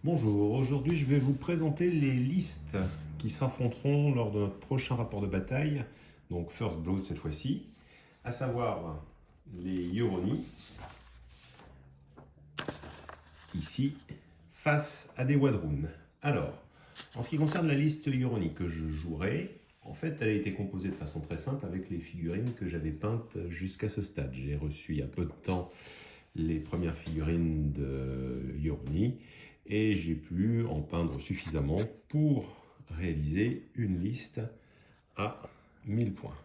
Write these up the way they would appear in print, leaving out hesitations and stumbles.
Bonjour, aujourd'hui je vais vous présenter les listes qui s'affronteront lors de notre prochain rapport de bataille, donc First Blood cette fois-ci, à savoir les Yoroni, ici, face à des Wadrun. Alors, en ce qui concerne la liste Yoroni que je jouerai, en fait elle a été composée de façon très simple avec les figurines que j'avais peintes jusqu'à ce stade. J'ai reçu il y a peu de temps les premières figurines de Yoroni et j'ai pu en peindre suffisamment pour réaliser une liste à 1000 points.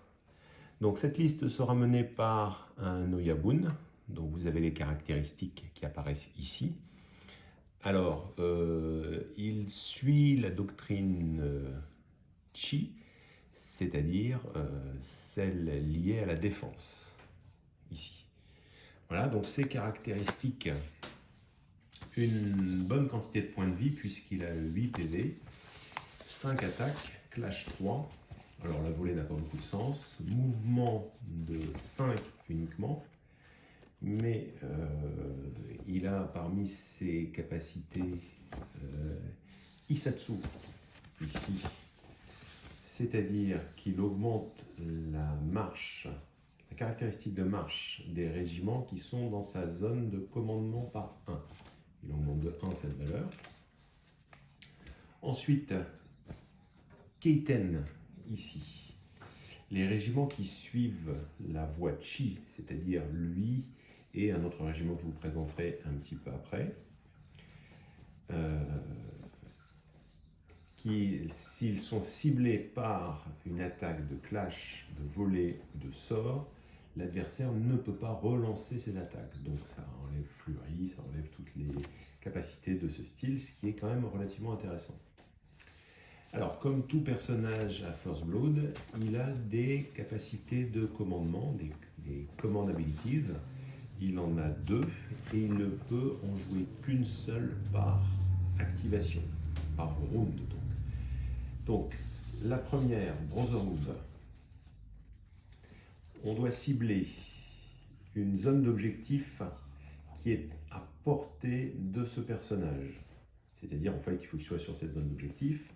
Donc cette liste sera menée par un Oyabun, dont vous avez les caractéristiques qui apparaissent ici. Alors, il suit la doctrine Chi, c'est-à-dire celle liée à la défense, ici. Voilà, donc ces caractéristiques, une bonne quantité de points de vie puisqu'il a 8 PV, 5 attaques, clash 3, alors la volée n'a pas beaucoup de sens, mouvement de 5 uniquement, mais il a parmi ses capacités Isatsu, ici, c'est-à-dire qu'il augmente la marche, la caractéristique de marche des régiments qui sont dans sa zone de commandement par 1. Il augmente de 1 cette valeur. Ensuite, Keiten, ici. Les régiments qui suivent la voie Chi, c'est-à-dire lui et un autre régiment que je vous présenterai un petit peu après, qui, s'ils sont ciblés par une attaque de clash, de volée, de sort, l'adversaire ne peut pas relancer ses attaques. Donc ça enlève Flurry, ça enlève toutes les capacités de ce style, ce qui est quand même relativement intéressant. Alors, comme tout personnage à First Blood, il a des capacités de commandement, des command abilities. Il en a 2 et il ne peut en jouer qu'une seule par activation, par round. Donc, la première, Brotherhood. On doit cibler une zone d'objectif qui est à portée de ce personnage. C'est-à-dire, en fait, qu'il faut qu'il soit sur cette zone d'objectif.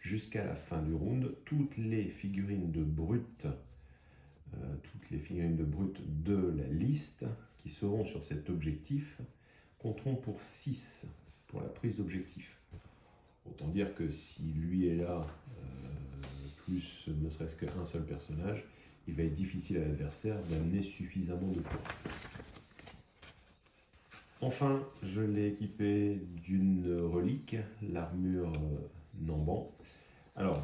Jusqu'à la fin du round, toutes les figurines de brut de la liste qui seront sur cet objectif compteront pour 6 pour la prise d'objectif. Autant dire que si lui est là, plus ne serait-ce qu'un seul personnage, il va être difficile à l'adversaire d'amener suffisamment de points. Enfin, je l'ai équipé d'une relique, l'armure Namban. Alors,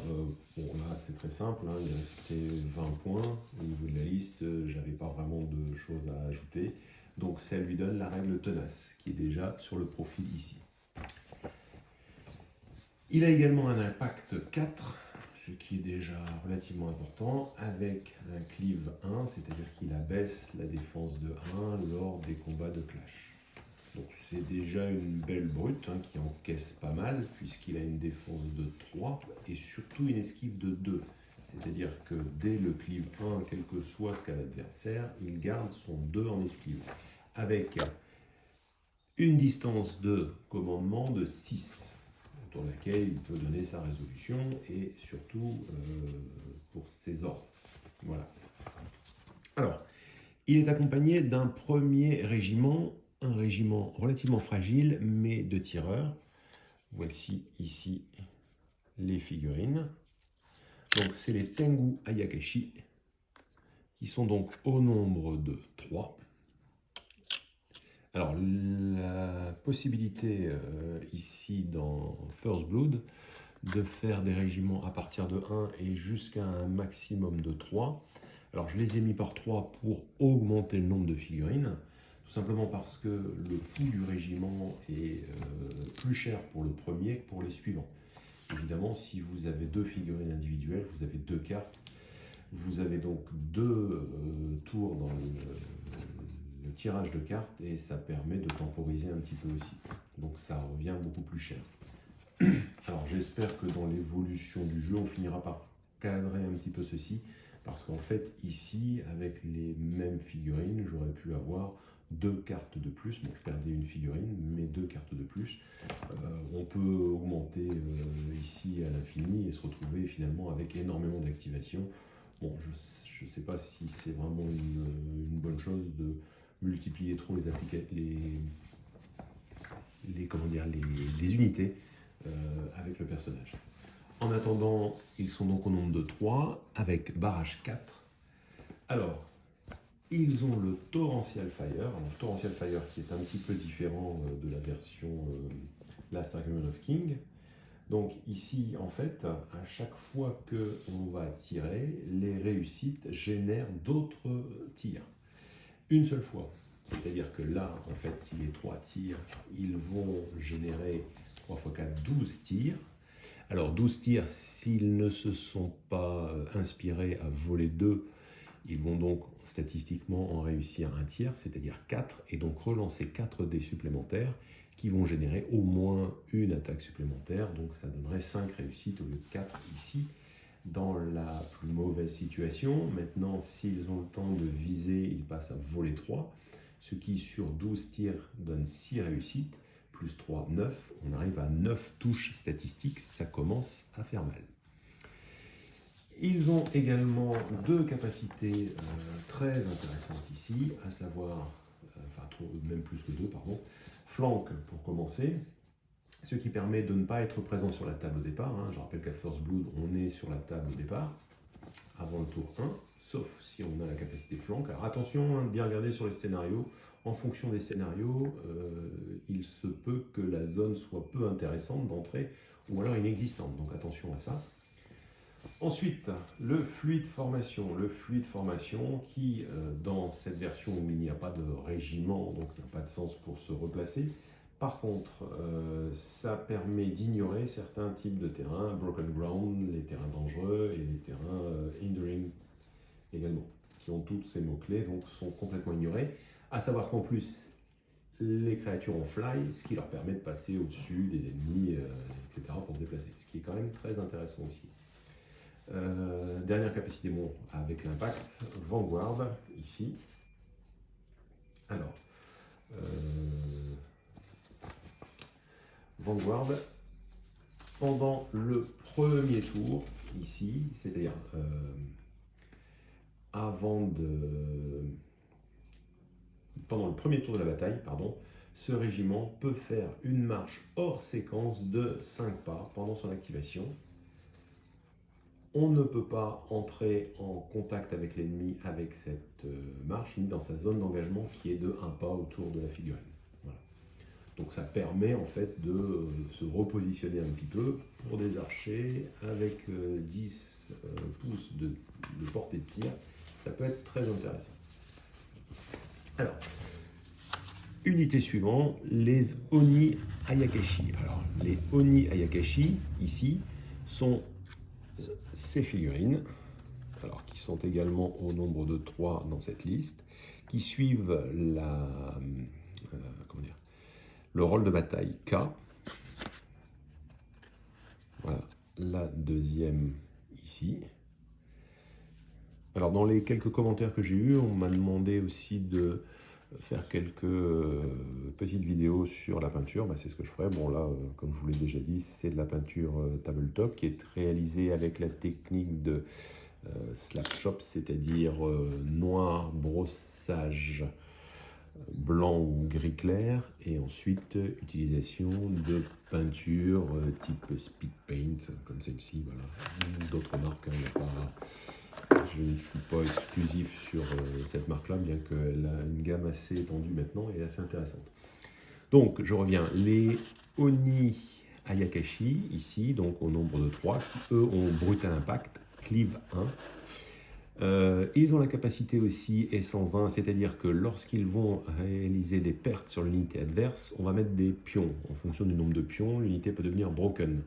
bon, là c'est très simple, hein, il restait 20 points au niveau de la liste, j'avais pas vraiment de choses à ajouter. Donc ça lui donne la règle tenace, qui est déjà sur le profil ici. Il a également un impact 4, ce qui est déjà relativement important, avec un cleave 1, c'est-à-dire qu'il abaisse la défense de 1 lors des combats de clash. Donc c'est déjà une belle brute hein, qui encaisse pas mal puisqu'il a une défense de 3 et surtout une esquive de 2. C'est-à-dire que dès le cleave 1, quel que soit ce qu'a l'adversaire, il garde son 2 en esquive. Avec une distance de commandement de 6, autour de laquelle il peut donner sa résolution et surtout pour ses ordres. Voilà. Alors, il est accompagné d'un premier régiment, un régiment relativement fragile, mais de tireurs. Voici ici les figurines. Donc c'est les Tengu Ayakashi, qui sont donc au nombre de 3. Alors la possibilité ici dans First Blood de faire des régiments à partir de 1 et jusqu'à un maximum de 3. Alors je les ai mis par 3 pour augmenter le nombre de figurines. Tout simplement parce que le coût du régiment est plus cher pour le premier que pour les suivants. Évidemment, si vous avez 2 figurines individuelles, vous avez 2 cartes. Vous avez donc 2 tours dans le tirage de cartes et ça permet de temporiser un petit peu aussi. Donc ça revient beaucoup plus cher. Alors j'espère que dans l'évolution du jeu, on finira par cadrer un petit peu ceci. Parce qu'en fait, ici, avec les mêmes figurines, j'aurais pu avoir 2 cartes de plus. Bon, je perdais une figurine, mais 2 cartes de plus. On peut augmenter ici à l'infini et se retrouver finalement avec énormément d'activation. Bon, je ne sais pas si c'est vraiment une bonne chose de multiplier trop les unités avec le personnage. En attendant, ils sont donc au nombre de 3 avec barrage 4. Alors, ils ont le Torrential Fire. Alors, Torrential Fire qui est un petit peu différent de la version Last Argument of King. Donc ici, en fait, à chaque fois qu'on va tirer, les réussites génèrent d'autres tirs. Une seule fois. C'est-à-dire que là, en fait, si les 3 tirs, ils vont générer 3 x 4, 12 tirs. Alors 12 tirs, s'ils ne se sont pas inspirés à voler 2, ils vont donc statistiquement en réussir un tiers, c'est-à-dire 4, et donc relancer 4 dés supplémentaires qui vont générer au moins une attaque supplémentaire, donc ça donnerait 5 réussites au lieu de 4 ici, dans la plus mauvaise situation. Maintenant, s'ils ont le temps de viser, ils passent à voler 3, ce qui sur 12 tirs donne 6 réussites, plus 3, 9, on arrive à 9 touches statistiques, ça commence à faire mal. Ils ont également 2 capacités très intéressantes ici, à savoir, même plus que 2, pardon, flank pour commencer, ce qui permet de ne pas être présent sur la table au départ. Je rappelle qu'à First Blood, on est sur la table au départ, avant le tour 1, sauf si on a la capacité flank. Alors attention, de bien regarder sur les scénarios. En fonction des scénarios, il se peut que la zone soit peu intéressante d'entrée, ou alors inexistante, donc attention à ça. Ensuite, le fluide formation. Le fluide formation qui, dans cette version où il n'y a pas de régiment, donc n'a pas de sens pour se replacer. Par contre, ça permet d'ignorer certains types de terrains, broken ground, les terrains dangereux et les terrains hindering également, qui ont tous ces mots-clés, donc sont complètement ignorés. À savoir qu'en plus, les créatures ont fly, ce qui leur permet de passer au-dessus des ennemis, etc. pour se déplacer, ce qui est quand même très intéressant aussi. Dernière capacité, bon, avec l'impact, Vanguard, ici. Alors, Vanguard, pendant le premier tour, ici, c'est-à-dire pendant le premier tour de la bataille, pardon, ce régiment peut faire une marche hors séquence de 5 pas pendant son activation. On ne peut pas entrer en contact avec l'ennemi avec cette marche, ni dans sa zone d'engagement qui est de 1 pas autour de la figurine. Voilà. Donc ça permet en fait de se repositionner un petit peu pour des archers avec 10 pouces de portée de tir. Ça peut être très intéressant. Alors, unité suivante, les Oni Ayakashi. Alors, les Oni Ayakashi, ici, sont ces figurines, alors qui sont également au nombre de 3 dans cette liste, qui suivent le rôle de bataille K. Voilà, la deuxième ici. Alors dans les quelques commentaires que j'ai eus, on m'a demandé aussi de faire quelques petites vidéos sur la peinture. C'est ce que je ferai. Bon là, comme je vous l'ai déjà dit, c'est de la peinture tabletop qui est réalisée avec la technique de Slapshot, c'est-à-dire noir, brossage, blanc ou gris clair, et ensuite utilisation de peinture type speed paint, comme celle-ci, voilà. D'autres marques, je ne suis pas exclusif sur cette marque-là, bien qu'elle a une gamme assez étendue maintenant et assez intéressante. Donc, je reviens, les Oni Ayakashi, ici, donc au nombre de 3, qui eux ont Brutal Impact, Cleave 1. Ils ont la capacité aussi Essence 1, c'est-à-dire que lorsqu'ils vont réaliser des pertes sur l'unité adverse, on va mettre des pions. En fonction du nombre de pions, l'unité peut devenir broken.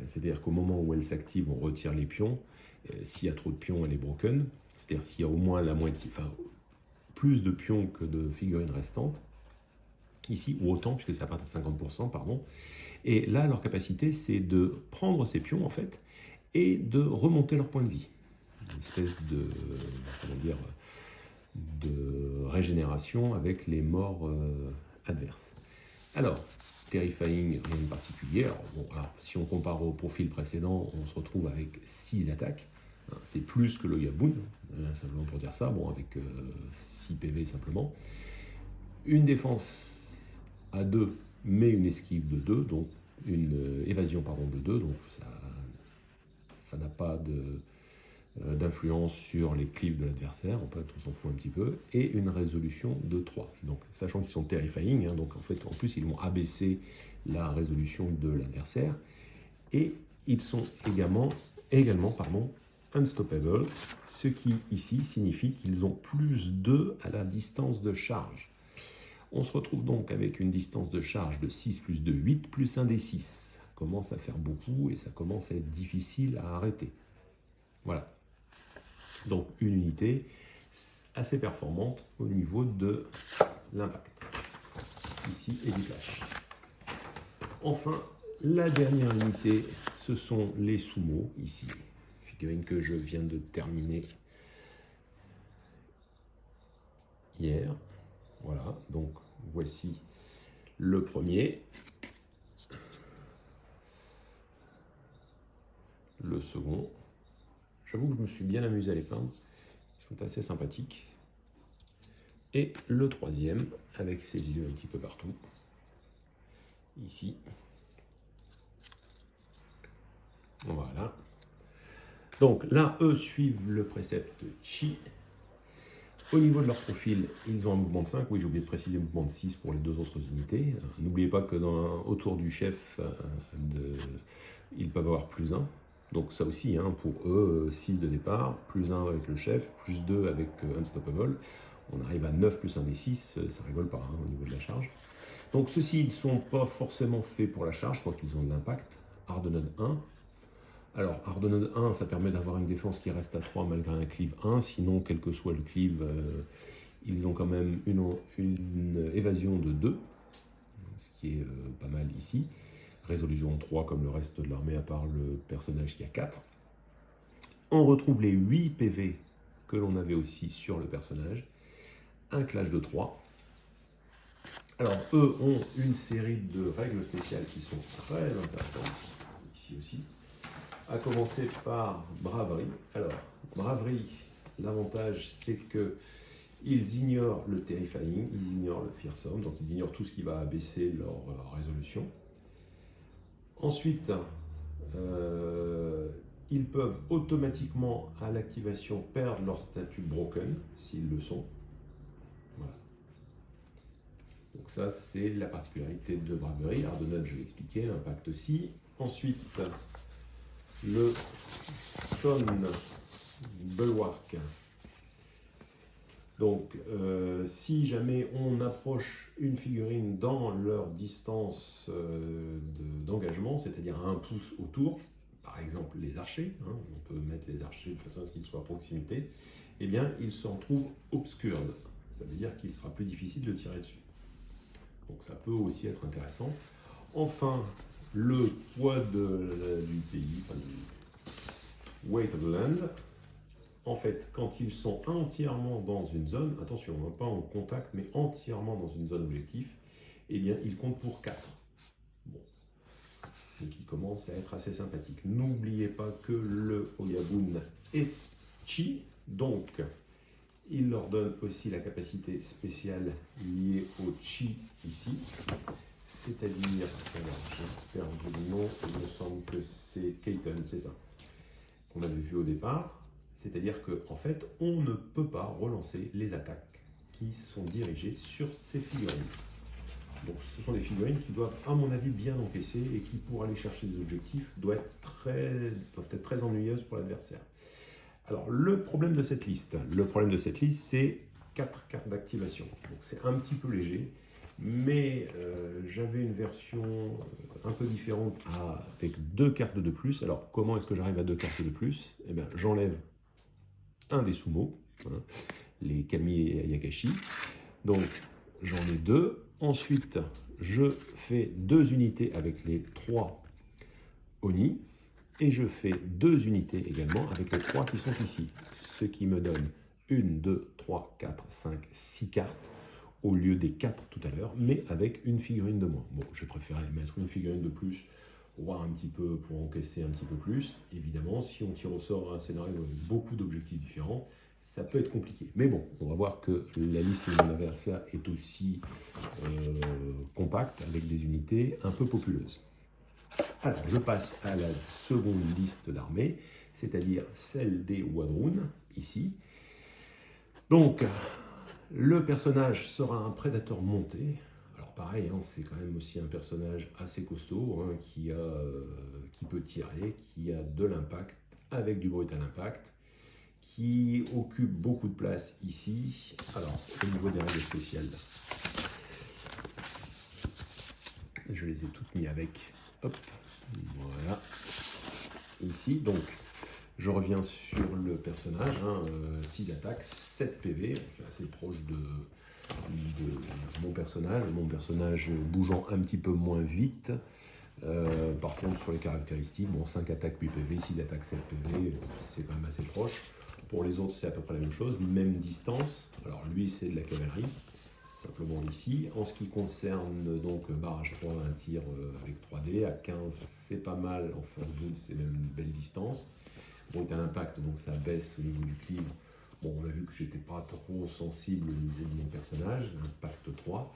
C'est-à-dire qu'au moment où elle s'active, on retire les pions. S'il y a trop de pions, elle est broken. C'est-à-dire s'il y a au moins la moitié, enfin plus de pions que de figurines restantes, ici, ou autant, puisque c'est à partir de 50%, pardon. Et là, leur capacité, c'est de prendre ces pions, en fait, et de remonter leur point de vie. Une espèce de, de régénération avec les morts adverses. Alors, Terrifying, rien de particulier. Alors, si on compare au profil précédent, on se retrouve avec 6 attaques. C'est plus que l'Oyabun, simplement pour dire ça, bon, avec 6 PV simplement. Une défense à 2, mais une esquive de 2, donc une évasion pardon, de 2, donc ça n'a pas d'influence sur les cleaves de l'adversaire, en fait on s'en fout un petit peu, et une résolution de 3. Donc sachant qu'ils sont terrifying, donc en fait en plus ils vont abaisser la résolution de l'adversaire, et ils sont également unstoppable, ce qui ici signifie qu'ils ont plus 2 à la distance de charge. On se retrouve donc avec une distance de charge de 6 plus 2, 8 plus 1 des 6. Ça commence à faire beaucoup et ça commence à être difficile à arrêter. Voilà. Donc une unité assez performante au niveau de l'impact. Ici et du flash. Enfin, la dernière unité, ce sont les sumo, ici. Figurine que je viens de terminer hier. Voilà, donc voici le premier, le second. J'avoue que je me suis bien amusé à les peindre, ils sont assez sympathiques. Et le troisième, avec ses yeux un petit peu partout, ici. Voilà. Donc là, eux suivent le précepte Chi. Au niveau de leur profil, ils ont un mouvement de 5. Oui, j'ai oublié de préciser mouvement de 6 pour les 2 autres unités. N'oubliez pas que autour du chef, ils peuvent avoir plus 1. Donc ça aussi, pour eux, 6 de départ, plus 1 avec le chef, plus 2 avec Unstoppable. On arrive à 9 plus 1 des 6, ça rigole pas au niveau de la charge. Donc ceux-ci, ils ne sont pas forcément faits pour la charge, je crois qu'ils ont de l'impact. Hardened 1. Alors, Hardened 1, ça permet d'avoir une défense qui reste à 3 malgré un cleave 1. Sinon, quel que soit le cleave, ils ont quand même une évasion de 2, ce qui est pas mal ici. Résolution 3 comme le reste de l'armée, à part le personnage qui a 4. On retrouve les 8 PV que l'on avait aussi sur le personnage. Un clash de 3. Alors, eux ont une série de règles spéciales qui sont très intéressantes. Ici aussi. À commencer par braverie. Alors, braverie, l'avantage c'est que ils ignorent le terrifying, ils ignorent le fearsome, donc ils ignorent tout ce qui va abaisser leur résolution. Ensuite, ils peuvent automatiquement à l'activation perdre leur statut broken s'ils le sont. Voilà. Donc ça c'est la particularité de braverie. Hardened, je vais expliquer, impact aussi. Ensuite, le Stone Bulwark. Donc, si jamais on approche une figurine dans leur distance d'engagement, c'est-à-dire à 1 pouce autour, par exemple les archers, on peut mettre les archers de façon à ce qu'ils soient à proximité, eh bien, ils se retrouvent obscured. Ça veut dire qu'il sera plus difficile de tirer dessus. Donc, ça peut aussi être intéressant. Enfin, le poids du pays, enfin, du weight of the land. En fait, quand ils sont entièrement dans une zone, attention, pas en contact, mais entièrement dans une zone objectif, eh bien, ils comptent pour 4. Bon. Ce qui commence à être assez sympathique. N'oubliez pas que le Oyabun est Chi, donc il leur donne aussi la capacité spéciale liée au Chi ici. C'est-à-dire, alors j'ai perdu le nom, il me semble que c'est Keaton, c'est ça, qu'on avait vu au départ. C'est-à-dire qu'en fait, on ne peut pas relancer les attaques qui sont dirigées sur ces figurines. Donc ce sont des figurines qui doivent, à mon avis, bien encaisser et qui, pour aller chercher des objectifs, doivent être très ennuyeuses pour l'adversaire. Alors, le problème de cette liste, c'est 4 cartes d'activation. Donc c'est un petit peu léger. Mais j'avais une version un peu différente avec 2 cartes de plus. Alors, comment est-ce que j'arrive à 2 cartes de plus? Eh bien, j'enlève un des sumo, les Kami et Ayakashi. Donc, j'en ai 2. Ensuite, je fais 2 unités avec les 3 Oni. Et je fais 2 unités également avec les 3 qui sont ici. Ce qui me donne 1, 2, 3, 4, 5, 6 cartes au lieu des 4 tout à l'heure, mais avec une figurine de moins. Bon, j'ai préféré mettre une figurine de plus pour voir un petit peu, pour encaisser un petit peu plus. Évidemment, si on tire au sort un scénario avec beaucoup d'objectifs différents, ça peut être compliqué. Mais bon, on va voir que la liste de mon adversaire est aussi compacte, avec des unités un peu populeuses. Alors, je passe à la seconde liste d'armées, c'est-à-dire celle des Wadroun, ici. Donc, le personnage sera un prédateur monté. Alors pareil, hein, c'est quand même aussi un personnage assez costaud, hein, qui peut tirer, qui a de l'impact, avec du brutal impact, qui occupe beaucoup de place ici. Alors, au niveau des règles spéciales, je les ai toutes mis avec, hop, voilà, ici. Donc, je reviens sur le personnage, 6 attaques, 7 PV, c'est assez proche de mon personnage bougeant un petit peu moins vite. Par contre, sur les caractéristiques, bon, 5 attaques 8 PV, 6 attaques 7 PV, c'est quand même assez proche. Pour les autres, c'est à peu près la même chose, même distance. Alors lui, c'est de la cavalerie, simplement ici. En ce qui concerne donc barrage 3, un tir avec 3D, à 15, c'est pas mal, en force wood, c'est même une belle distance. Brutal impact, donc ça baisse au niveau du cleave. Bon, on a vu que j'étais pas trop sensible au niveau de mon personnage, impact 3.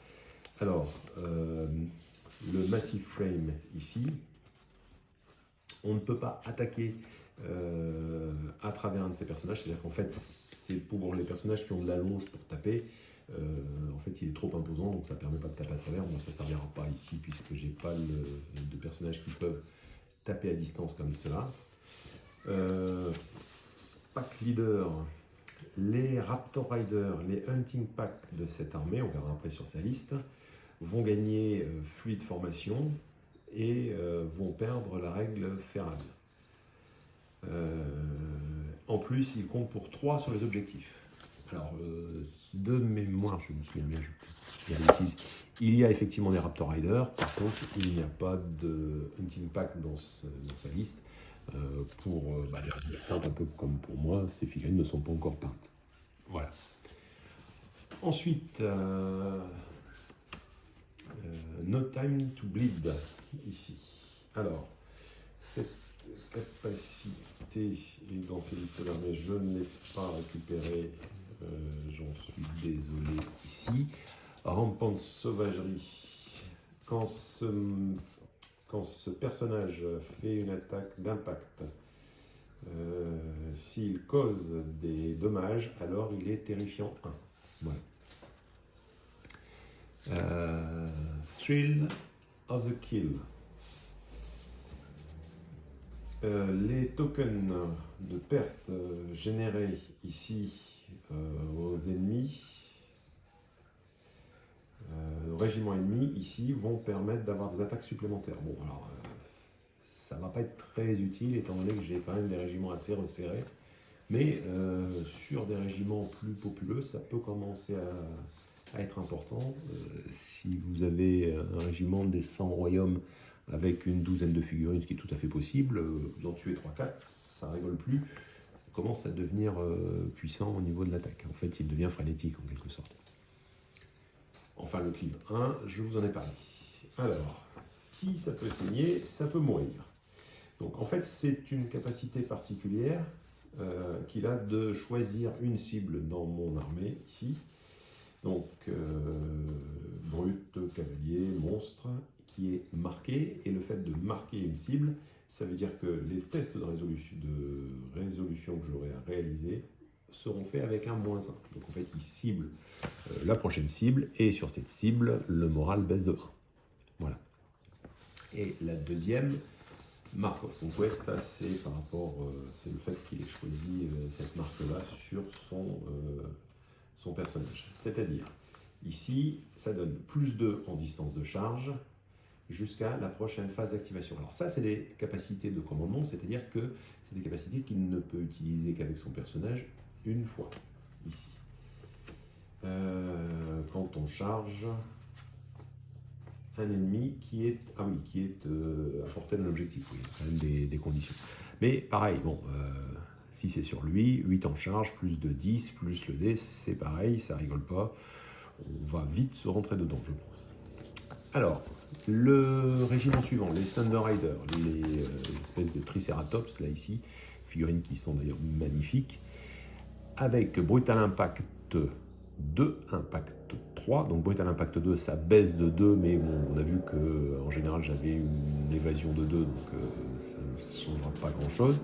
Alors, le Massive Frame ici, on ne peut pas attaquer à travers un de ces personnages, c'est-à-dire qu'en fait, c'est pour les personnages qui ont de la longe pour taper. En fait, il est trop imposant, donc ça ne permet pas de taper à travers. Moi, ça ne servira pas ici, puisque j'ai pas de personnages qui peuvent taper à distance comme cela. Pack leader, les Raptor Riders, les Hunting Pack de cette armée, on verra après sur sa liste, vont gagner fluide formation et vont perdre la règle ferrale. En plus, ils comptent pour 3 sur les objectifs. Alors, de mémoire, je me souviens bien, je vais dire bêtise, il y a effectivement des Raptor Riders, par contre, il n'y a pas de Hunting Pack dans sa liste. Pour des raisons simples, un peu comme pour moi, ces figurines ne sont pas encore peintes. Voilà. Ensuite, No Time to Bleed, ici. Alors, cette capacité est dans ces listes-là, mais je ne l'ai pas récupérée, j'en suis désolé ici. Rampante sauvagerie. Quand ce personnage fait une attaque d'impact, s'il cause des dommages, alors il est terrifiant 1. Voilà. Thrill of the Kill. Les tokens de perte générés ici aux ennemis, au régiment ennemi, ici, vont permettre d'avoir des attaques supplémentaires. Bon, alors, ça ne va pas être très utile, étant donné que j'ai quand même des régiments assez resserrés. Mais sur des régiments plus populeux, ça peut commencer à être important. Si vous avez un régiment des 100 royaumes avec une douzaine de figurines, ce qui est tout à fait possible, vous en tuez 3-4, ça rigole plus. Ça commence à devenir puissant au niveau de l'attaque. En fait, il devient frénétique en quelque sorte. Enfin, le cleave 1, je vous en ai parlé. Alors, si ça peut saigner, ça peut mourir. Donc, en fait, c'est une capacité particulière qu'il a de choisir une cible dans mon armée, ici. Donc, brut, cavalier, monstre, qui est marqué. Et le fait de marquer une cible, ça veut dire que les tests de résolution que j'aurai à réaliser seront faits avec un -1. Donc en fait, il cible la prochaine cible, et sur cette cible, le moral baisse de 1. Voilà. Et la deuxième, Mark of Conquest, ça c'est par rapport, c'est le fait qu'il ait choisi cette marque-là sur son personnage. C'est-à-dire, ici, ça donne +2 en distance de charge jusqu'à la prochaine phase d'activation. Alors ça, c'est des capacités de commandement, c'est-à-dire que c'est des capacités qu'il ne peut utiliser qu'avec son personnage une fois, ici. Quand on charge un ennemi qui est à portée d'un objectif, oui, il y a quand même des conditions. Mais pareil, bon, si c'est sur lui, 8 en charge, plus de 10, plus le dé, c'est pareil, ça rigole pas. On va vite se rentrer dedans, je pense. Alors, le régiment suivant, les Thunder Riders, les espèces de Triceratops, là ici, figurines qui sont d'ailleurs magnifiques, avec Brutal Impact 2, Impact 3. Donc Brutal Impact 2, ça baisse de 2, mais bon, on a vu que en général j'avais une évasion de 2, donc ça ne changera pas grand-chose.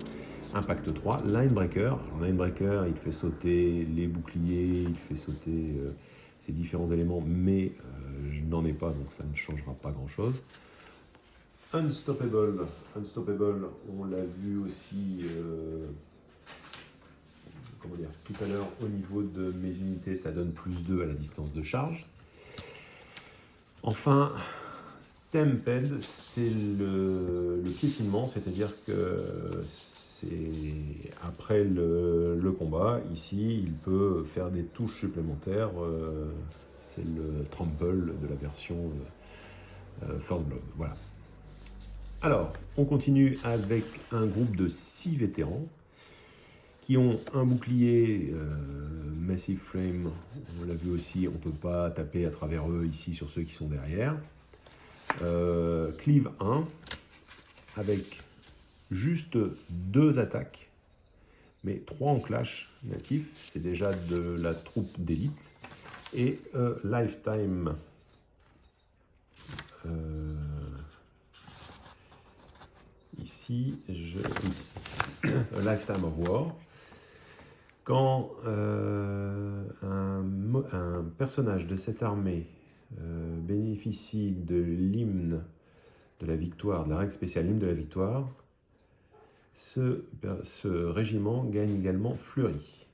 Impact 3, Linebreaker. Alors, Linebreaker, il fait sauter les boucliers, il fait sauter ces différents éléments, mais je n'en ai pas, donc ça ne changera pas grand-chose. Unstoppable, on l'a vu aussi comment dire, tout à l'heure au niveau de mes unités, ça donne plus 2 à la distance de charge. Enfin, Stampede, c'est le piétinement, c'est-à-dire que après le combat, ici, il peut faire des touches supplémentaires. C'est le trample de la version First Blood. Voilà. Alors, on continue avec un groupe de 6 vétérans qui ont un bouclier Massive Frame. On l'a vu aussi, on ne peut pas taper à travers eux ici sur ceux qui sont derrière. Cleave 1 avec juste 2 attaques, mais 3 en clash natif, c'est déjà de la troupe d'élite. Et Lifetime, ici, Lifetime of War. Quand un personnage de cette armée bénéficie de l'hymne de la victoire, de la règle spéciale hymne de la victoire, ce régiment gagne également Fleury,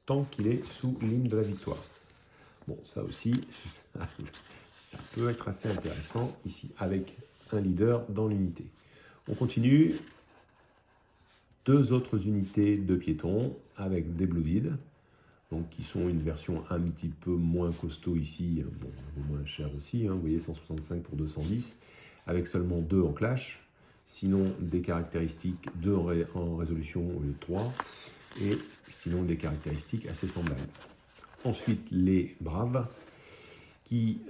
tant qu'il est sous l'hymne de la victoire. Bon, ça aussi, ça peut être assez intéressant ici, avec un leader dans l'unité. On continue. 2 autres unités de piétons avec des Blooded, donc qui sont une version un petit peu moins costaud ici, bon, moins cher aussi, hein, vous voyez 165 pour 210, avec seulement 2 en clash, sinon des caractéristiques 2 en résolution au lieu de 3, et sinon des caractéristiques assez semblables. Ensuite les Braves, qui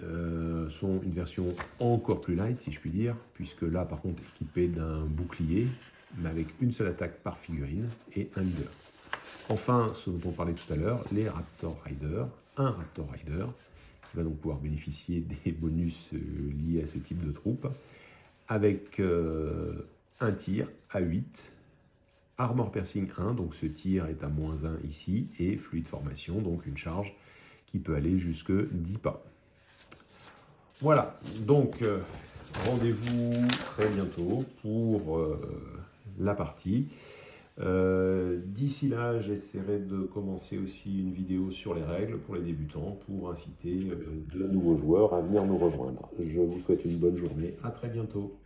sont une version encore plus light, si je puis dire, puisque là par contre équipés d'un bouclier, mais avec une seule attaque par figurine et un leader. Enfin, ce dont on parlait tout à l'heure, les Raptor Riders, un Raptor Rider, qui va donc pouvoir bénéficier des bonus liés à ce type de troupe, avec un tir à 8, Armor Piercing 1, donc ce tir est à -1 ici, et Fluide Formation, donc une charge qui peut aller jusque 10 pas. Voilà, donc rendez-vous très bientôt pour la partie. D'ici là, j'essaierai de commencer aussi une vidéo sur les règles pour les débutants pour inciter de nouveaux joueurs à venir nous rejoindre. Je vous souhaite une bonne journée. À très bientôt.